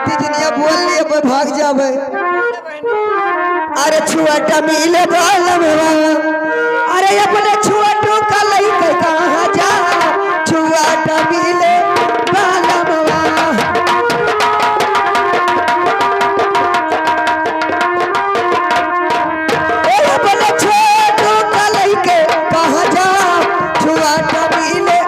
तिजनिया बोल लिए कोई भाग जावे। अरे छुआटा मिले बालम अरे अपने छुआटू का लई के कहाँ जा छुआटा मिले बालम अपने छुआटू का लई के कहाँ जा छुआटा मिले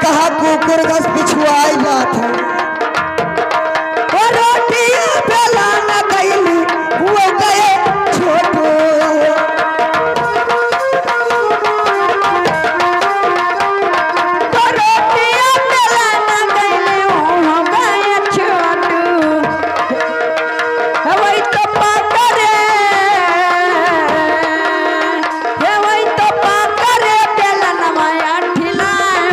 कहा कुकुर घस पिछुआई बात है रोटी बेला न गईली वो गए छोटू रोटी बेला न गईली वो गए छोटू वही तो पाकरे वही तो पाकरे बेला न माया ठिलाए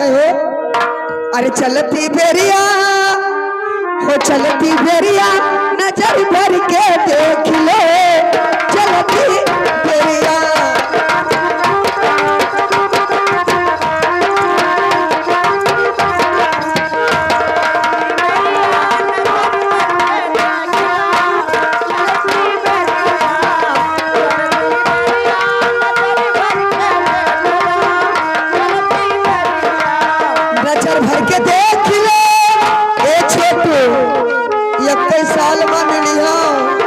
हो अरे चलती बेरिया हो चलती बेरिया नजर भर के देख ले चलती बेरिया नजर भर के देख ले ए छोटू 21 साल में मिली